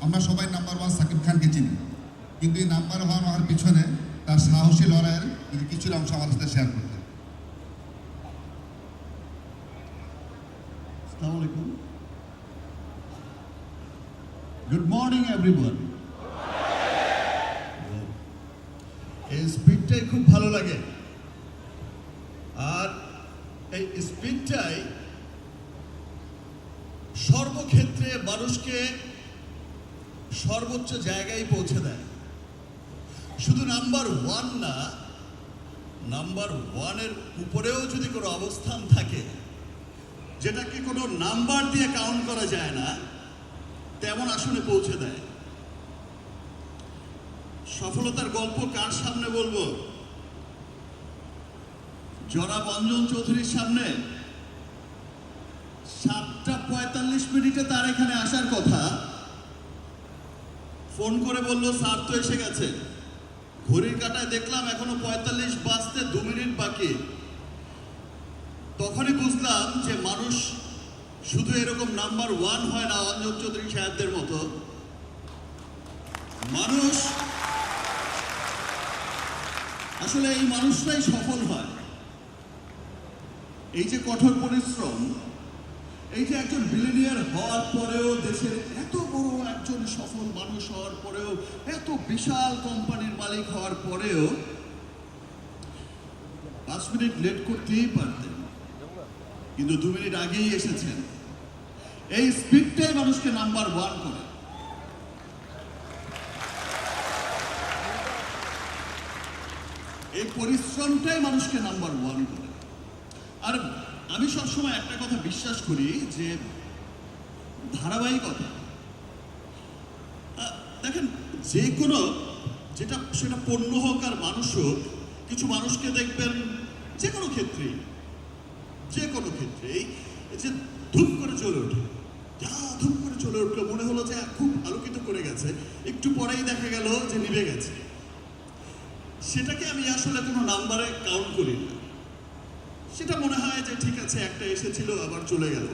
আমরা সবাই number one Shakib খানকে চিনি, কিন্তু এই নাম্বার ওয়ান হওয়ার পিছনে তার সাহসী লড়াইয়ের যদি কিছুটা অংশ আমাদের সাথে শেয়ার করতেন। আসসালামু আলাইকুম। Good morning everyone. এই স্পিডটাই খুব ভালো লাগে, আর এই স্পিডটাই সর্বক্ষেত্রে মানুষকে সর্বোচ্চ জায়গায় পৌঁছে দেয়। শুধু নাম্বার ওয়ান না, নাম্বার ওয়ানের উপরেও যদি কোনো অবস্থান থাকে যেটাকে কোনো নাম্বার দিয়ে কাউন্ট করা যায় না, তেমন আসলে পৌঁছে দেয়। সফলতার গল্প কার সামনে বলবো? জনাব অঞ্জন চৌধুরীর সামনে। 7:45 তার এখানে আসার কথা, ফোন করে বলল স্যার তো এসে গেছে। ঘড়ির কাঁটায় দেখলাম এখনো 45 বাজতে 2 মিনিট বাকি। তখনই বুঝলাম যে মানুষ শুধু এরকম নাম্বার ওয়ান হয় না অঞ্জন চৌধুরী সাহেবদের মতো। মানুষ আসলে এই মানুষটাই সফল হয়। এই যে কঠোর পরিশ্রম, এই যে একজন বিলিনিয়ার হওয়ার পরেও, দেশের এত বড় একজন সফল মানুষ হওয়ার পরেও, এত বিশাল কোম্পানির মালিক হওয়ার পরেও 5 মিনিট লেট করতেই পারতেন, কিন্তু 2 মিনিট আগেই এসেছেন। এই স্পিডটাই মানুষকে নাম্বার ওয়ান করে। এই পরিশ্রমটাই মানুষকে নাম্বার ওয়ান করে। আর আমি সবসময় একটা কথা বিশ্বাস করি যে ধারাবাহিকতা। দেখেন, যে কোনো যেটা সেটা পণ্য হোক আর মানুষ হোক, কিছু মানুষকে দেখবেন যে কোনো ক্ষেত্রেই যে ধূপ করে চলে ওঠে, যা ধূপ করে চলে উঠলো, মনে হলো যে খুব আলোকিত করে গেছে, একটু পরেই দেখা গেল যে নিভে গেছে। সেটাকে আমি আসলে কোনো নাম্বারে কাউন্ট করি না। সেটা মনে হয় যে ঠিক আছে, একটা এসেছিল আবার চলে গেল।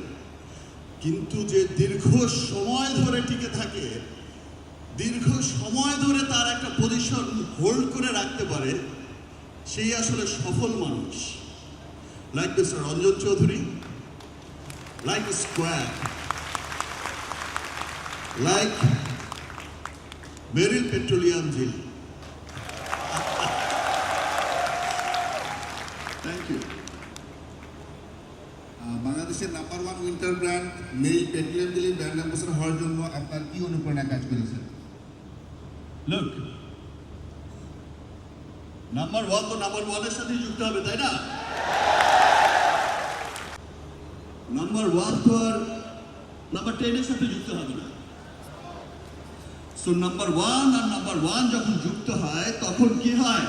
কিন্তু যে দীর্ঘ সময় ধরে টিকে থাকে, দীর্ঘ সময় ধরে তার একটা পজিশন হোল্ড করে রাখতে পারে, সেই আসলে সফল মানুষ। Like mister Anjan Chowdhury, like square, like Meril petroleum jelly. Thank you. বাংলাদেশের number one winter brand Meril petroleum jelly brand ambassador হওয়ার জন্য আপনার কি অনুপ্রেরণা কাজ করেছে? লুক, নাম্বার ওয়ান তো নাম্বার ওয়ানের সাথে যুক্ত হবে, তাই না? নাম্বার ওয়ান তো আর নাম্বার 10-এর সাথে যুক্ত হবে না। সো নাম্বার ওয়ান আর নাম্বার ওয়ান যখন যুক্ত হয়, তখন কি হয়?